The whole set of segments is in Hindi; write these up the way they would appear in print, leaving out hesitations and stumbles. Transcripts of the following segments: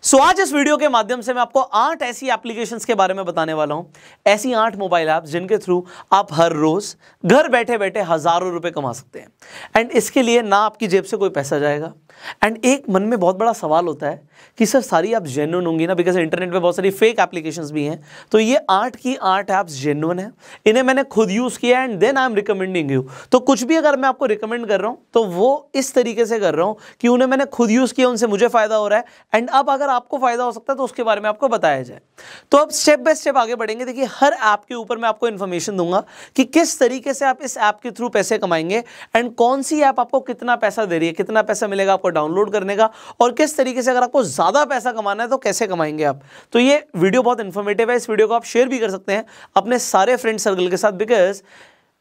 सो आज इस वीडियो के माध्यम से मैं आपको 8 ऐसी एप्लीकेशंस के बारे में बताने वाला हूं, ऐसी 8 मोबाइल ऐप्स जिनके थ्रू आप हर रोज घर बैठे बैठे हजारों रुपए कमा सकते हैं। एंड इसके लिए ना आपकी जेब से कोई पैसा जाएगा। एंड एक मन में बहुत बड़ा सवाल होता है कि सर सारी ऐप्स जेन्युइन होंगी ना, बिकॉज इंटरनेट पे बहुत सारी फेक एप्लीकेशंस भी हैं। तो ये 8 की 8 ऐप्स जेन्युइन है, इन्हें मैंने खुद यूज किया and then I am recommending you. तो कुछ भी अगर मैं आपको रिकमेंड कर रहा हूं तो वो इस तरीके से कर रहा हूं कि उन्हें मैंने खुद यूज किया, उनसे मुझे फायदा हो रहा है एंड अब अगर आपको फायदा हो सकता है तो उसके बारे में आपको बताया जाए। तो अब स्टेप बाय स्टेप आगे बढ़ेंगे। देखिए, हर ऐप के ऊपर मैं आपको इन्फॉर्मेशन दूंगा कि किस तरीके से आप इस ऐप के थ्रू पैसे कमाएंगे एंड कौन सी ऐप आपको कितना पैसा दे रही है, कितना पैसा मिलेगा आपको डाउनलोड करने का, और किस तरीके से अगर आपको ज्यादा पैसा कमाना है तो कैसे कमाएंगे आप। तो ये वीडियो बहुत इंफॉर्मेटिव है, इस वीडियो को आप शेयर भी कर सकते हैं अपने सारे फ्रेंड सर्कल के साथ, बिकॉज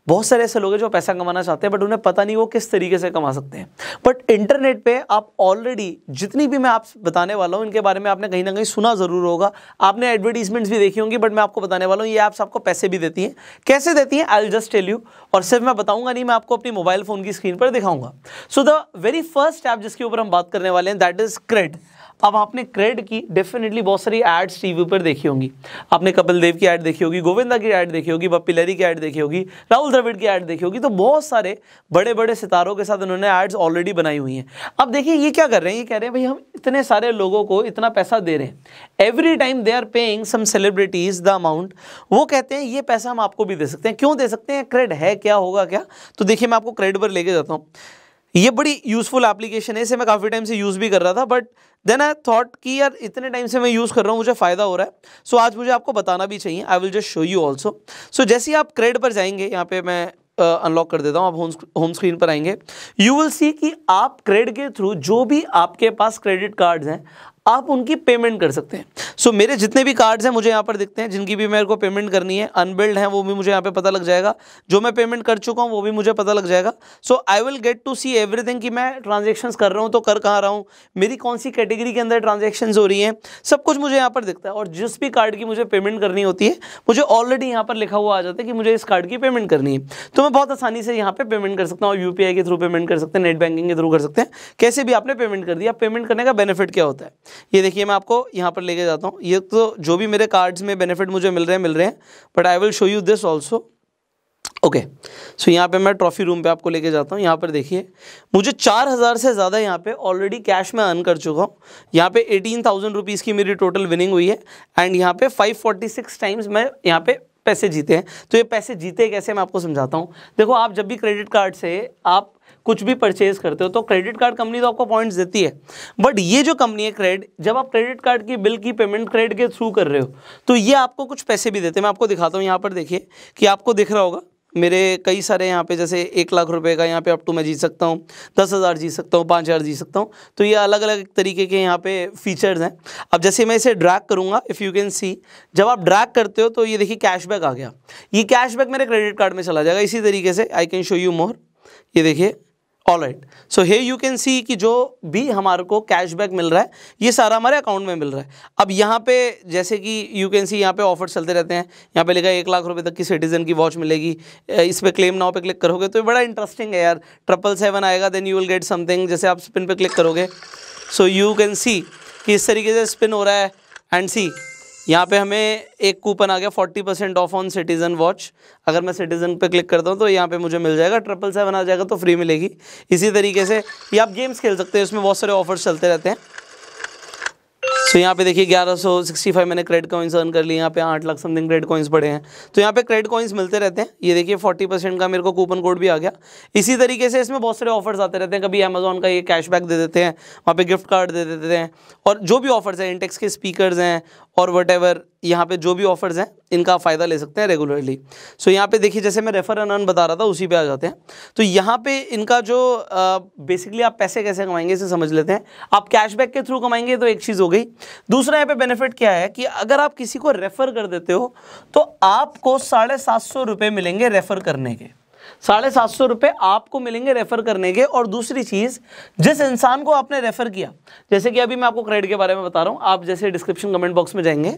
बहुत सारे ऐसे लोग हैं जो पैसा कमाना चाहते हैं बट उन्हें पता नहीं वो किस तरीके से कमा सकते हैं। बट इंटरनेट पे आप ऑलरेडी जितनी भी मैं आपसे बताने वाला हूं इनके बारे में आपने कहीं ना कहीं सुना जरूर होगा, आपने एडवर्टीजमेंट्स भी देखी होंगी, बट मैं आपको बताने वाला हूं ये ऐप्स आपको पैसे भी देती हैं। कैसे देती हैं I will just tell you, और सिर्फ मैं बताऊंगा नहीं, मैं आपको अपनी मोबाइल फोन की स्क्रीन पर दिखाऊंगा। So the very first app जिसके ऊपर हम बात करने वाले हैं दैट इज क्रेड। अब आपने क्रेड की डेफिनेटली बहुत सारी एड्स टीवी पर देखी होंगी। आपने कपिल देव की ऐड देखी होगी, गोविंदा की ऐड देखी होगी, बप्पी लहरी की ऐड देखी होगी, राहुल द्रविड़ की ऐड देखी होगी। तो बहुत सारे बड़े बड़े सितारों के साथ उन्होंने एड्स ऑलरेडी बनाई हुई हैं। अब देखिए ये क्या कर रहे हैं, ये कह रहे हैं भाई हम इतने सारे लोगों को इतना पैसा दे रहे हैं, every time they are paying some celebrities the amount. वो कहते हैं ये पैसा हम आपको भी दे सकते हैं। क्यों दे सकते हैं? क्रेड है क्या, होगा क्या? तो देखिए मैं आपको क्रेड पर लेके जाता हूँ। ये बड़ी यूजफुल एप्लीकेशन है, इसे मैं काफ़ी टाइम से यूज़ भी कर रहा था, बट देन आई थॉट कि यार इतने टाइम से मैं यूज़ कर रहा हूँ, मुझे फ़ायदा हो रहा है, सो आज मुझे आपको बताना भी चाहिए। I will just show you also. So जैसे ही आप क्रेड पर जाएंगे, यहाँ पे मैं अनलॉक कर देता हूँ, आप होम स्क्रीन पर आएंगे, यू विल सी कि आप क्रेड के थ्रू जो भी आपके पास क्रेडिट कार्ड्स हैं आप उनकी पेमेंट कर सकते हैं। सो मेरे जितने भी कार्ड्स हैं मुझे यहाँ पर दिखते हैं, जिनकी भी मेरे को पेमेंट करनी है, अनबिल्ड है वो भी मुझे यहाँ पे पता लग जाएगा, जो मैं पेमेंट कर चुका हूँ वो भी मुझे पता लग जाएगा। So I will get to see everything कि मैं ट्रांजेक्शन्स कर रहा हूँ तो कर कहाँ रहा हूँ, मेरी कौन सी कैटेगरी के अंदर ट्रांजेक्शन्स हो रही हैं, सब कुछ मुझे यहाँ पर दिखता है। और जिस भी कार्ड की मुझे पेमेंट करनी होती है मुझे ऑलरेडी यहाँ पर लिखा हुआ आ जाता है कि मुझे इस कार्ड की पेमेंट करनी है, तो मैं बहुत आसानी से यहाँ पे पेमेंट कर सकता हूँ। यूपीआई के थ्रू पेमेंट कर सकते हैं, नेट बैंकिंग के थ्रू कर सकते हैं, कैसे भी आपने पेमेंट कर दिया। पेमेंट करने का बेनिफिट क्या होता है ये देखिए, मैं आपको यहाँ पर लेके जाता हूँ। ये तो जो भी मेरे कार्ड्स में बेनिफिट मुझे मिल रहे हैं, but I will show you this also. Okay, so यहाँ पे मैं ट्रॉफी रूम पे आपको लेके जाता हूँ। यहाँ पर देखिए मुझे 4000 से ज़्यादा यहाँ पे ऑलरेडी कैश में अर्न कर चुका हूँ। यहाँ पे 18,000 रुपीज़ की मेरी टोटल विनिंग हुई है एंड यहाँ पे 546 टाइम्स मैं यहाँ पे पैसे जीते हैं। तो ये पैसे जीते कैसे मैं आपको समझाता हूँ। देखो, आप जब भी क्रेडिट कार्ड से आप कुछ भी परचेज करते हो तो क्रेडिट कार्ड कंपनी तो आपको पॉइंट्स देती है, बट ये जो कंपनी है क्रेड, जब आप क्रेडिट कार्ड की बिल की पेमेंट क्रेड के थ्रू कर रहे हो तो ये आपको कुछ पैसे भी देते हैं। मैं आपको दिखाता हूँ। यहाँ पर देखिए कि आपको दिख रहा होगा मेरे कई सारे यहाँ पे, जैसे 1 लाख रुपए का यहाँ पे अप टू मैं जीत सकता हूँ, 10,000 जीत सकता हूँ, 5,000 जीत सकता हूँ। तो ये अलग अलग तरीके के यहाँ पे फीचर्स हैं। अब जैसे मैं इसे ड्रैग करूँगा, इफ़ यू कैन सी, जब आप ड्रैग करते हो तो ये देखिए कैशबैक आ गया। ये कैशबैक मेरे क्रेडिट कार्ड में चला जाएगा। इसी तरीके से I can show you more. ये देखिए, alright, so here you can see कि जो भी हमारे को कैशबैक मिल रहा है ये सारा हमारे अकाउंट में मिल रहा है। अब यहाँ पे जैसे कि यू कैन सी यहाँ पे ऑफर्स चलते रहते हैं। यहाँ पे लिखा है 1 लाख रुपए तक की सिटीजन की वॉच मिलेगी। इस पे क्लेम नाउ पे क्लिक करोगे तो ये बड़ा इंटरेस्टिंग है यार। 777 आएगा, then you will get something. जैसे आप स्पिन पे क्लिक करोगे सो यू कैन सी कि इस तरीके से स्पिन हो रहा है एंड सी यहाँ पे हमें एक कूपन आ गया 40% ऑफ ऑन सिटीजन वॉच। अगर मैं सिटीजन पे क्लिक करता हूँ तो यहाँ पे मुझे मिल जाएगा, 777 आ जाएगा तो फ्री मिलेगी। इसी तरीके से ये आप गेम्स खेल सकते हैं, इसमें बहुत सारे ऑफर्स चलते रहते हैं। सो यहाँ पे देखिए 1165 मैंने क्रेडिट कॉइन्स अर्न कर लिए। यहाँ पे 8 लाख समथिंग क्रेडिट कॉइन्स पड़े हैं। तो यहाँ पे क्रेडिट कॉइन्स मिलते रहते हैं। ये देखिए 40% का मेरे को कूपन कोड भी आ गया। इसी तरीके से इसमें बहुत सारे ऑफर्स आते रहते हैं। कभी अमेजोन का ये कैशबैक दे देते हैं, वहाँ पे गिफ्ट कार्ड दे देते हैं, और जो भी ऑफर्स हैं, इंटेक्स के स्पीकर्स हैं और वट यहाँ पे जो भी ऑफर्स हैं इनका फ़ायदा ले सकते हैं रेगुलरली। सो यहाँ पे देखिए जैसे मैं रेफर एंड अर्न बता रहा था उसी पे आ जाते हैं। तो यहाँ पे इनका जो बेसिकली आप पैसे कैसे कमाएंगे इसे समझ लेते हैं। आप कैशबैक के थ्रू कमाएंगे तो एक चीज़ हो गई। दूसरा यहाँ पे बेनिफिट क्या है कि अगर आप किसी को रेफर कर देते हो तो आपको 750 रुपये मिलेंगे रेफर करने के। 750 रुपये आपको मिलेंगे रेफर करने के। और दूसरी चीज, जिस इंसान को आपने रेफर किया, जैसे कि अभी मैं आपको क्रेडिट के बारे में बता रहा हूं, आप जैसे डिस्क्रिप्शन कमेंट बॉक्स में जाएंगे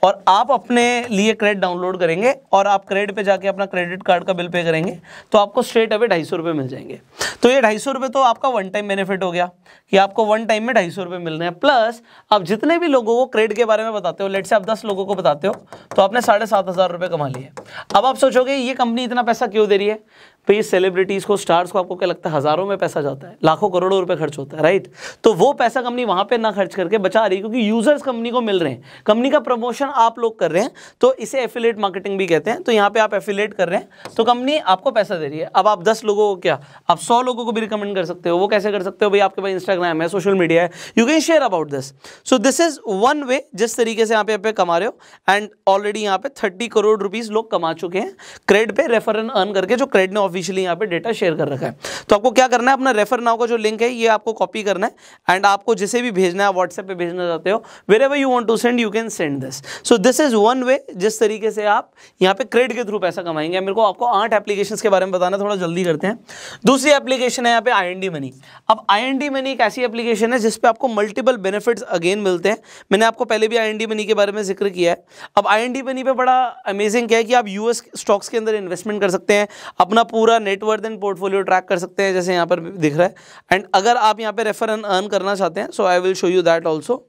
और आप अपने लिए क्रेडिट डाउनलोड करेंगे और आप क्रेडिट पे जाके अपना क्रेडिट कार्ड का बिल पे करेंगे तो आपको स्ट्रेट अवे 250 रुपये मिल जाएंगे। तो ये 250 रुपये तो आपका वन टाइम बेनिफिट हो गया कि आपको वन टाइम में 250 रुपये मिल रहे हैं, प्लस आप जितने भी लोगों को क्रेडिट के बारे में बताते हो, लेट से आप 10 लोगों को बताते हो तो आपने 7,500 रुपये कमा लिए। अब आप सोचोगे ये कंपनी इतना पैसा क्यों दे रही है? भाई सेलिब्रिटीज़ को, स्टार्स को आपको क्या लगता है हज़ारों में पैसा जाता है, लाखों करोड़ों रुपए खर्च होता है, राइट? तो वो पैसा कंपनी वहाँ पे ना खर्च करके बचा रही है, क्योंकि यूजर्स कंपनी को मिल रहे हैं, कंपनी का प्रमोशन आप लोग कर रहे हैं, तो इसे एफिलिएट मार्केटिंग भी कहते हैं। तो यहाँ पे आप एफिलिएट कर रहे हैं तो कंपनी आपको पैसा दे रही है। अब आप 10 लोगों को क्या, आप 100 लोगों को भी रिकमेंड कर सकते हो। वो कैसे कर सकते हो? भाई आपके पास इंस्टाग्राम है, सोशल मीडिया है, you can share about this. So this is one way जिस तरीके से यहाँ पे कमा रहे हो। एंड ऑलरेडी यहाँ पे 30 करोड़ रुपीस लोग कमा चुके हैं क्रेड पे, रेफर एंड अर्न करके, जो क्रेड ने ऑफिशियली यहाँ पे डेटा शेयर कर रखा है। तो आपको क्या करना है, अपना रेफर नाउ का जो लिंक है ये आपको कॉपी करना है एंड आपको जिसे भी भेजना है, व्हाट्सएप पे भेजना चाहते हो, wherever you want to send you can send this. So this is one way जिस तरीके से आप यहाँ पे क्रेड के थ्रू पैसा कमाएंगे। मेरे को आपको 8 एप्लीकेशंस के बारे में बताना, थोड़ा जल्दी करते हैं। दूसरी एप्लीकेशन है यहाँ पे IND मनी। अब IND मनी एक ऐसी एप्लीकेशन है जिसपे आपको मल्टीपल बेनिफिट्स अगेन मिलते हैं। मैंने आपको पहले भी IND मनी के बारे में जिक्र किया है। अब IND मनी पे बड़ा अमेजिंग क्या है कि आप US स्टॉक्स के अंदर इन्वेस्टमेंट कर सकते हैं, अपना पूरा नेटवर्थ एंड पोर्टफोलियो ट्रैक कर सकते हैं, जैसे यहाँ पर दिख रहा है। एंड अगर आप यहाँ पे रेफर एंड अर्न करना चाहते हैं, so I will show you that also.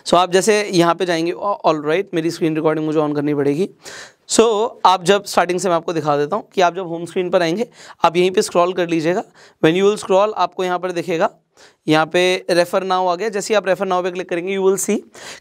So आप जैसे यहाँ पे जाएंगे, ऑल राइट, मेरी स्क्रीन रिकॉर्डिंग मुझे ऑन करनी पड़ेगी। सो आप जब स्टार्टिंग से मैं आपको दिखा देता हूँ कि आप जब होम स्क्रीन पर आएंगे, आप यहीं पे स्क्रॉल कर लीजिएगा। व्हेन यू विल स्क्रॉल, आपको यहाँ पर दिखेगा, यहाँ पे रेफर नाउ आ गया। जैसे ही आप रेफर नाउ पे क्लिक करेंगे, यू विल सी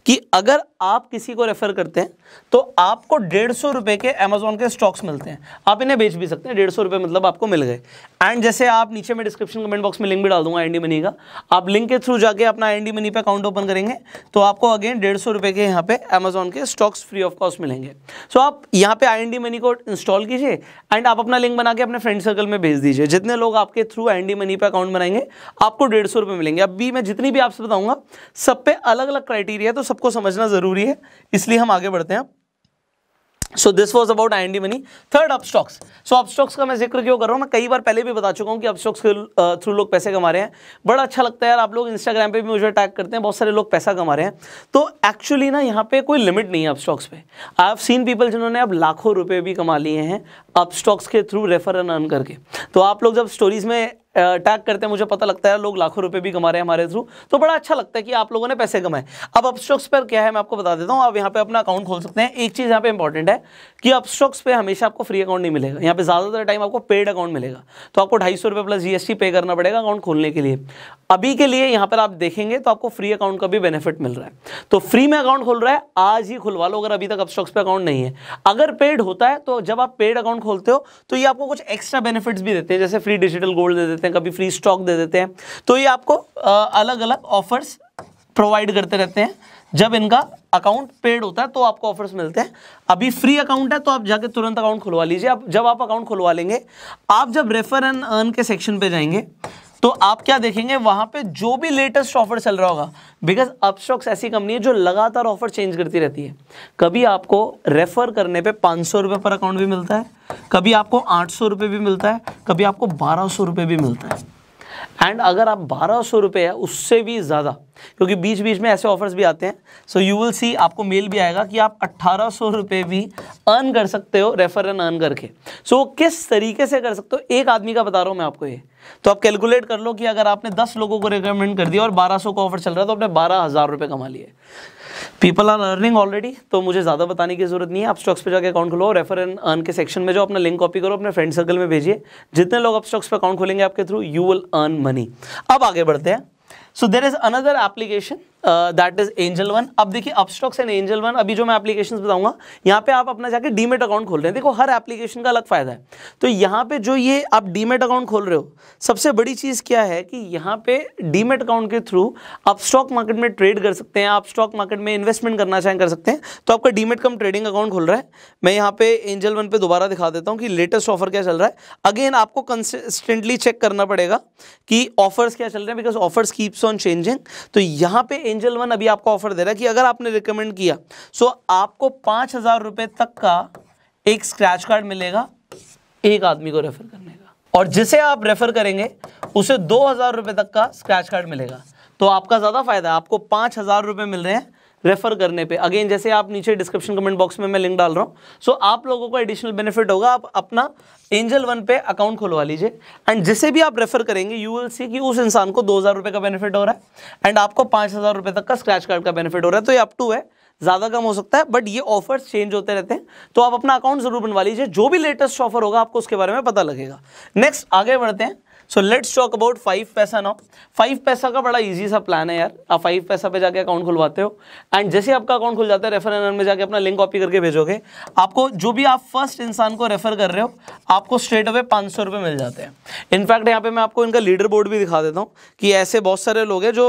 कि अगर आप किसी को रेफर करते हैं तो आपको 150 रुपये के अमेजोन के स्टॉक्स मिलते हैं। आप इन्हें बेच भी सकते हैं, 150 रुपये मतलब आपको मिल गए। एंड जैसे आप नीचे में डिस्क्रिप्शन कमेंट बॉक्स में लिंक भी डाल दूंगा IND मनी का, आप लिंक के थ्रू जाके अपना IND मनी पे अकाउंट ओपन करेंगे तो आपको अगेन 150 रुपये के यहाँ पे अमेजोन के स्टॉक्स फ्री ऑफ कॉस्ट मिलेंगे। सो आप यहाँ पे IND मनी को इंस्टॉल कीजिए एंड आप अपना लिंक बना के अपने फ्रेंड सर्कल में भेज दीजिए। जितने लोग आपके थ्रू IND मनी पे अकाउंट बनाएंगे आपको 150 रुपये मिलेंगे। अभी मैं जितनी भी आपसे बताऊंगा सब पे अलग अलग क्राइटेरिया है, तो सबको समझना जरूरी है, इसलिए हम आगे बढ़ते हैं। So this was about IND money. Third, Upstox. So Upstox का मैं जिक्र क्यों कर रहा हूँ, मैं कई बार पहले भी बता चुका हूँ कि अपस्टॉक्स के थ्रू लोग पैसे कमा रहे हैं। बड़ा अच्छा लगता है यार, आप लोग इंस्टाग्राम पे भी मुझे टैग करते हैं, बहुत सारे लोग पैसा कमा रहे हैं। तो एक्चुअली ना यहाँ पे कोई लिमिट नहीं है अपस्टॉक्स पे। आई हैव सीन पीपल जिन्होंने अब लाखों रुपए भी कमा लिए हैं अपस्टॉक्स के थ्रू रेफर एंड अर्न करके। तो आप लोग जब स्टोरीज में टैग करते हैं, मुझे पता लगता है लोग लाखों रुपए भी कमा रहे हैं हमारे थ्रू, तो बड़ा अच्छा लगता है कि आप लोगों ने पैसे कमाए। अब अपस्टॉक्स पर क्या है मैं आपको बता देता हूँ। आप यहाँ पे अपना अकाउंट खोल सकते हैं। एक चीज़ यहाँ पे इंपॉर्टेंट है कि अपस्टॉक्स पे हमेशा आपको फ्री अकाउंट नहीं मिलेगा, यहाँ पे ज़्यादातर टाइम आपको पेड अकाउंट मिलेगा। तो आपको 250 रुपये प्लस GST पे करना पड़ेगा अकाउंट खोलने के लिए। अभी के लिए यहाँ पर आप देखेंगे तो आपको फ्री अकाउंट का भी बेनिफिट मिल रहा है। तो फ्री में अकाउंट खोल रहा है, आज ही खुलवा लो अगर अभी तक अपस्टॉक्स पे अकाउंट नहीं है। अगर पेड होता है तो जब आप पेड अकाउंट खोलते हो तो ये आपको कुछ एक्स्ट्रा बेनिफिट्स भी देते हैं, जैसे फ्री डिजिटल गोल्ड दे देते हैं, कभी फ्री स्टॉक दे देते हैं। तो ये आपको अलग अलग ऑफर्स प्रोवाइड करते रहते हैं। जब इनका अकाउंट पेड होता है तो आपको ऑफर्स मिलते हैं। अभी फ्री अकाउंट है तो आप जाके तुरंत अकाउंट खुलवा लीजिए। अब जब आप अकाउंट खुलवा लेंगे, आप जब रेफर एंड अर्न के सेक्शन पे जाएंगे तो आप क्या देखेंगे, वहां पे जो भी लेटेस्ट ऑफर चल रहा होगा, बिकॉज अपस्टॉक्स ऐसी कंपनी है जो लगातार ऑफर चेंज करती रहती है। कभी आपको रेफर करने पे 500 रुपये पर अकाउंट भी मिलता है, कभी आपको 800 रुपये भी मिलता है, कभी आपको 1200 रुपये भी मिलता है। एंड अगर आप 1200 रुपये है उससे भी ज़्यादा, क्योंकि बीच बीच में ऐसे ऑफर्स भी आते हैं, सो यू विल सी, आपको मेल भी आएगा कि आप 1800 रुपये भी अर्न कर सकते हो रेफर एंड अर्न करके। सो किस तरीके से कर सकते हो, एक आदमी का बता रहा हूँ मैं आपको ये। तो आप कैलकुलेट कर लो कि अगर आपने 10 लोगों को रिकमेंड कर दिया और 1200 का ऑफर चल रहा है तो आपने 12,000 रुपये कमा लिए। पीपल आर अर्निंग ऑलरेडी, तो मुझे ज़्यादा बताने की जरूरत नहीं है। आप स्टॉक्स पे जाके अकाउंट खोलो, रेफर एंड अर्न के सेक्शन में जाओ, अपना लिंक कॉपी करो, अपने फ्रेंड सर्कल में भेजिए। जितने लोग आप स्टॉक्स पे अकाउंट खोलेंगे आपके through, you will earn money. अब आगे बढ़ते हैं। So there is another application that is Angel One. अब देखिए अपस्टॉक्स एंड एंजल वन, अभी जो मैं एप्लीकेशंस बताऊंगा यहाँ पे आप अपना जाके डीमेट अकाउंट खोल रहे हैं। देखो हर एप्लीकेशन का अलग फायदा है। तो यहाँ पे जो ये आप डीमेट अकाउंट खोल रहे हो, सबसे बड़ी चीज़ क्या है कि यहाँ पे डीमेट अकाउंट के थ्रू आप स्टॉक मार्केट में ट्रेड कर सकते हैं। आप स्टॉक मार्केट में इन्वेस्टमेंट करना चाहें कर सकते हैं। तो आपका डीमेट कम ट्रेडिंग अकाउंट खुल रहा है। मैं यहाँ पे एंजल वन पे दोबारा दिखा देता हूँ कि लेटेस्ट ऑफर क्या चल रहा है। अगेन आपको कंसिस्टेंटली चेक करना पड़ेगा कि ऑफर्स क्या चल रहे हैं, because offers keeps on changing. तो यहाँ पे एंजल वन अभी आपको ऑफर दे रहा है कि अगर आपने रिकमेंड किया सो आपको 5,000 रुपए तक का एक स्क्रैच कार्ड मिलेगा एक आदमी को रेफर करने का, और जिसे आप रेफर करेंगे उसे 2,000 रुपए तक का स्क्रैच कार्ड मिलेगा। तो आपका ज्यादा फायदा है, आपको 5,000 रुपए मिल रहे हैं रेफर करने पे। अगेन जैसे आप नीचे डिस्क्रिप्शन कमेंट बॉक्स में मैं लिंक डाल रहा हूँ, सो आप लोगों को एडिशनल बेनिफिट होगा, आप अपना एंजल वन पे अकाउंट खुलवा लीजिए एंड जिसे भी आप रेफर करेंगे यू विल सी कि उस इंसान को 2,000 रुपये का बेनिफिट हो रहा है एंड आपको 5,000 रुपये तक का स्क्रैच कार्ड का बेनिफिट हो रहा है। तो ये अप टू है, ज़्यादा कम हो सकता है, बट ये ऑफर्स चेंज होते रहते हैं, तो आप अपना अकाउंट जरूर बनवा लीजिए, जो भी लेटेस्ट ऑफर होगा आपको उसके बारे में पता लगेगा। नेक्स्ट आगे बढ़ते हैं। सो लेट्स टॉक अबाउट 5 पैसा नाउ। 5 पैसा का बड़ा इजी सा प्लान है यार। आप 5 पैसा पे जाके अकाउंट खुलवाते हो एंड जैसे आपका अकाउंट खुल जाता है, रेफर एंड अर्न में जाके अपना लिंक कॉपी करके भेजोगे, आपको जो भी आप फर्स्ट इंसान को रेफर कर रहे हो आपको स्ट्रेट अवे 500 रुपये मिल जाते हैं। इनफैक्ट यहाँ पे मैं आपको इनका लीडर बोर्ड भी दिखा देता हूँ कि ऐसे बहुत सारे लोग हैं जो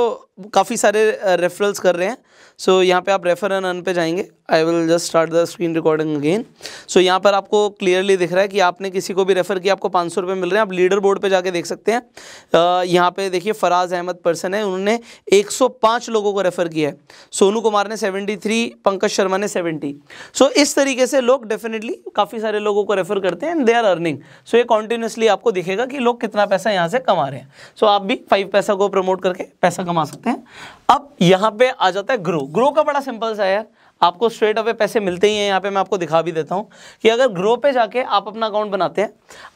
काफ़ी सारे रेफरल्स कर रहे हैं। सो यहाँ पे आप रेफर एंड अर्न पे जाएंगे। I will just start the screen recording again. So यहाँ पर आपको क्लियरली दिख रहा है कि आपने किसी को भी रेफर किया, आपको 500 रुपये मिल रहे हैं। आप लीडर बोर्ड पे जाके देख सकते हैं। यहाँ पे देखिए फराज अहमद पर्सन है, उन्होंने 105 लोगों को रेफर किया है। सोनू कुमार ने 73, पंकज शर्मा ने 70। सो इस तरीके से लोग डेफिनेटली काफ़ी सारे लोगों को रेफर करते हैं एंड दे आर अर्निंग। सो ये कॉन्टिन्यूसली आपको दिखेगा कि लोग कितना पैसा यहाँ से कमा रहे हैं। सो आप भी 5 पैसा को प्रमोट करके पैसा कमा सकते हैं। अब यहाँ पे आ जाता है ग्रो। ग्रो का बड़ा सिंपल सा है यार, आपको स्ट्रेट अवे पैसे मिलते ही हैं। यहाँ पे मैं आपको दिखा भी देता हूँ कि अगर ग्रो पे जाके आप अपना अकाउंट बनाते हैं,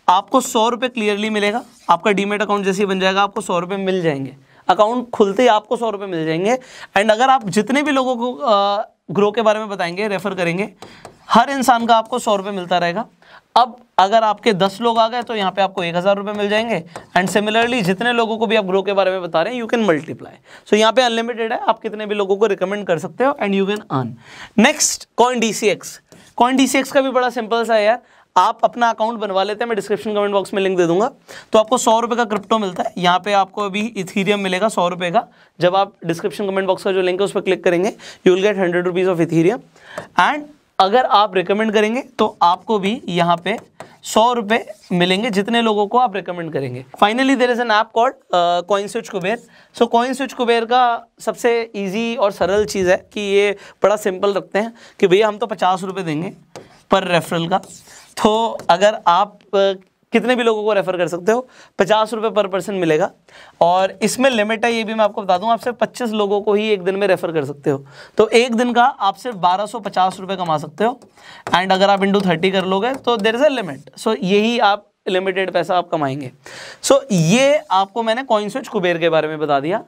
आपको 100 रुपये क्लियरली मिलेगा। आपका डीमेट अकाउंट जैसे ही बन जाएगा आपको 100 रुपये मिल जाएंगे। अकाउंट खुलते ही आपको 100 रुपये मिल जाएंगे एंड अगर आप जितने भी लोगों को ग्रो के बारे में बताएंगे, रेफर करेंगे, हर इंसान का आपको 100 रुपये मिलता रहेगा। अब अगर आपके 10 लोग आ गए तो यहाँ पे आपको 1,000 रुपये मिल जाएंगे एंड सिमिलरली जितने लोगों को भी आप ग्रो के बारे में बता रहे हैं यू कैन मल्टीप्लाई। सो यहाँ पे अनलिमिटेड है, आप कितने भी लोगों को रिकमेंड कर सकते हो and you can earn. Next CoinDCX। CoinDCX का भी बड़ा सिंपल सा है यार। आप अपना अकाउंट बनवा लेते हैं, मैं डिस्क्रिप्शन कमेंट बॉक्स में लिंक दे दूंगा। तो आपको 100 रुपये का क्रिप्टो मिलता है। यहाँ पे आपको अभी इथीरियम मिलेगा 100 रुपये का। जब आप डिस्क्रिप्शन कमेंट बॉक्स का जो लिंक है उस पर क्लिक करेंगे you will gate 100 rupees of Ethereum and अगर आप रिकमेंड करेंगे तो आपको भी यहाँ पे 100 रुपये मिलेंगे जितने लोगों को आप रिकमेंड करेंगे। Finally there is an app called CoinSwitch Kuber. सो CoinSwitch कुबेर का सबसे इजी और सरल चीज़ है कि ये बड़ा सिंपल रखते हैं कि भैया हम तो 50 रुपये देंगे पर रेफरल का। तो अगर आप कितने भी लोगों को रेफर कर सकते हो, 50 रुपये पर पर्सन मिलेगा और इसमें लिमिट है, ये भी मैं आपको बता दूं, आप सिर्फ 25 लोगों को ही एक दिन में रेफर कर सकते हो। तो एक दिन का आप सिर्फ 1250 रुपये कमा सकते हो एंड अगर आप इंटू 30 कर लोगे तो देयर इज अ लिमिट। सो यही आप लिमिटेड पैसा आप कमाएंगे। सो ये आपको मैंने CoinSwitch कुबेर के बारे में बता दिया।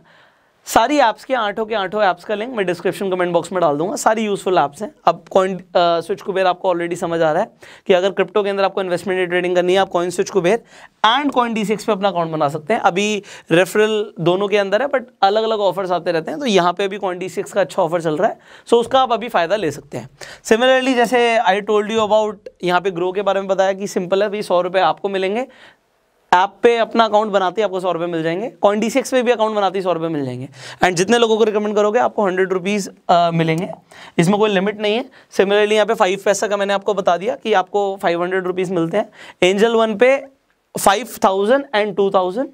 सारी ऐप्स के आठों ऐप्स का लिंक मैं डिस्क्रिप्शन कमेंट बॉक्स में डाल दूंगा। सारी यूजफुल ऐप्स हैं। अब CoinSwitch कुबेर आपको ऑलरेडी समझ आ रहा है कि अगर क्रिप्टो के अंदर आपको इन्वेस्टमेंट या ट्रेडिंग करनी है, आप CoinSwitch कुबेर एंड CoinDCX पे अपना अकाउंट बना सकते हैं। अभी रेफरल दोनों के अंदर है बट अलग अलग ऑफर्स आते रहते हैं। तो यहाँ पे अभी CoinDCX का अच्छा ऑफर चल रहा है, सो उसका आप अभी फ़ायदा ले सकते हैं। सिमिलरली जैसे आई टोल्ड यू अबाउट यहाँ पे ग्रो के बारे में बताया कि सिंपल है, भाई 100 रुपये आपको मिलेंगे। ऐप पे अपना अकाउंट बनाते ही आपको 100 रुपये मिल जाएंगे। CoinDCX पे भी अकाउंट बनाते ही 100 रुपये मिल जाएंगे एंड जितने लोगों को रिकमेंड करोगे आपको 100 रुपीज़ मिलेंगे। इसमें कोई लिमिट नहीं है। सिमिलरली यहाँ पे 5 पैसा का मैंने आपको बता दिया कि आपको 500 रुपीज़ मिलते हैं। एंजल वन पे 5,000 एंड 2,000,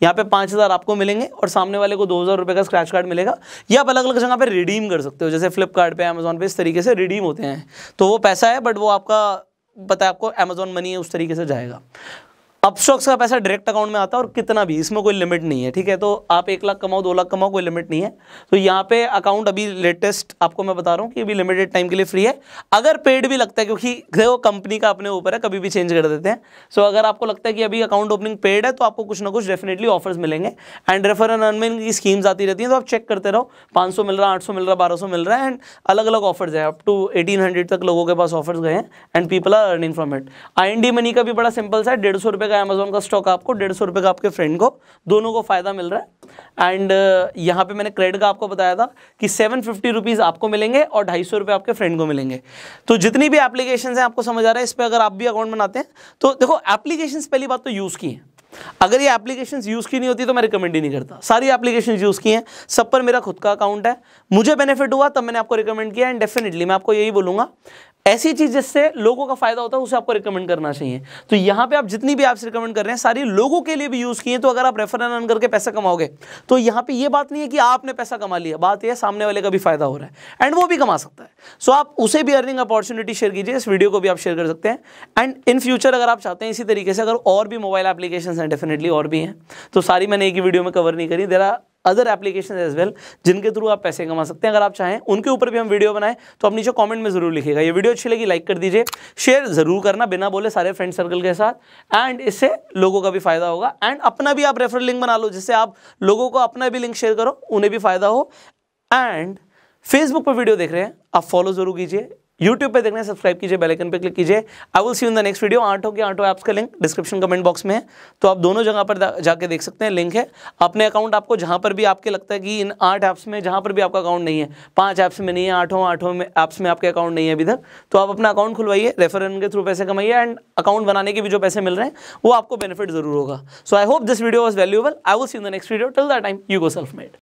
यहाँ पे 5,000 आपको मिलेंगे और सामने वाले को 2,000 रुपये का स्क्रैच कार्ड मिलेगा। ये आप अलग अलग जगह पे रिडीम कर सकते हो, जैसे फ्लिपकार्ट पे, अमेजोन पे, इस तरीके से रिडीम होते हैं। तो वो पैसा है बट वो आपका पता है, आपको अमेजोन मनी है उस तरीके से जाएगा। अपस्टॉक्स का पैसा डायरेक्ट अकाउंट में आता है और कितना भी, इसमें कोई लिमिट नहीं है, ठीक है। तो आप 1 लाख कमाओ, 2 लाख कमाओ, कोई लिमिट नहीं है। तो यहाँ पे अकाउंट अभी लेटेस्ट आपको मैं बता रहा हूँ कि अभी लिमिटेड टाइम के लिए फ्री है। अगर पेड भी लगता है, क्योंकि देखो कंपनी का अपने ऊपर है, कभी भी चेंज कर देते हैं। सो अगर आपको लगता है कि अभी अकाउंट ओपनिंग पेड है तो आपको कुछ ना कुछ डेफिनेटली ऑफर्स मिलेंगे एंड रेफर एंड अर्न में की स्कीम्स आती रहती हैं। तो आप चेक करते रहो, 500 मिल रहा है, 800 मिल रहा है, 1200 मिल रहा है एंड अलग अलग ऑफर्स है। अप टू 1800 तक लोगों के पास ऑफर्स गए हैं and people are earning from it. IND money का भी बड़ा सिंपल सा है, 150 रुपये का अमेजोन का स्टॉक आपको, 150 रुपये का आपके फ्रेंड को, दोनों को फायदा मिल रहा है। एंड यहाँ पे मैंने क्रेडिट का आपको बताया था कि 750 रुपीज़ आपको मिलेंगे और 250 रुपये आपके फ्रेंड को मिलेंगे। तो जितनी भी एप्लीकेशन है आपको समझ आ रहा है, इस पर अगर आप भी अकाउंट बनाते हैं तो देखो एप्लीकेशन पहली बात तो यूज़ की है। अगर ये एप्लीकेशंस यूज़ की नहीं होती तो मैं रिकमेंड ही नहीं करता। सारी एप्लीकेशंस यूज़ की हैं, सब पर मेरा खुद का अकाउंट है, मुझे बेनिफिट हुआ तब मैंने आपको रिकमेंड किया एंड डेफिनेटली मैं आपको यही बोलूँगा, ऐसी चीज़ जिससे लोगों का फायदा होता है उसे आपको रिकमेंड करना चाहिए। तो यहाँ पे आप जितनी भी ऐप्स रिकमेंड कर रहे हैं सारी लोगों के लिए भी यूज़ की हैं। तो अगर आप रेफर एंड अर्न करके पैसा कमाओगे तो यहाँ पे ये बात नहीं है कि आपने पैसा कमा लिया, बात यह है सामने वाले का भी फायदा हो रहा है एंड वो भी कमा सकता है। सो आप उसे भी अर्निंग अपॉर्चुनिटी शेयर कीजिए, इस वीडियो को भी आप शेयर कर सकते हैं। एंड इन फ्यूचर अगर आप चाहते हैं इसी तरीके से, अगर और भी मोबाइल एप्लीकेशन हैं, डेफिनेटली और भी हैं, तो सारी मैंने एक ही वीडियो में कवर नहीं करी, there are other application as well जिनके थ्रू आप पैसे कमा सकते हैं। अगर आप चाहें उनके ऊपर भी हम वीडियो बनाएं तो आप नीचे कमेंट में जरूर लिखिएगा। ये वीडियो अच्छी लगी लाइक कर दीजिए, शेयर जरूर करना बिना बोले सारे फ्रेंड सर्कल के साथ, एंड इससे लोगों का भी फायदा होगा। एंड अपना भी आप रेफरल लिंक बना लो जिससे आप लोगों को अपना भी लिंक शेयर करो, उन्हें भी फायदा हो। एंड फेसबुक पर वीडियो देख रहे हैं आप फॉलो जरूर कीजिए, यूट्यूब पे देखना है सब्सक्राइब कीजिए, बेल आइकन पे क्लिक कीजिए। आई will see you in the next video. आठों के आठों ऐप्स का लिंक डिस्क्रिप्शन कमेंट बॉक्स में है, तो आप दोनों जगह पर जाके देख सकते हैं, लिंक है। अपने अकाउंट आपको जहां पर भी आपके लगता है कि इन 8 ऐप्स में जहां पर भी आपका अकाउंट नहीं है, 5 ऐप्स में नहीं है, आठों में ऐप्स में आपके अकाउंट नहीं है अभी तक, तो आप अपना अकाउंट खुलवाइए, रेफरल के थ्रू पैसे कमाइए, एंड अकाउंट बनाने के भी जो पैसे मिल रहे हैं वो आपको बेनिफिट जरूर होगा। So I hope this video was valuable. I will see you in the next video. Till that time you go self made.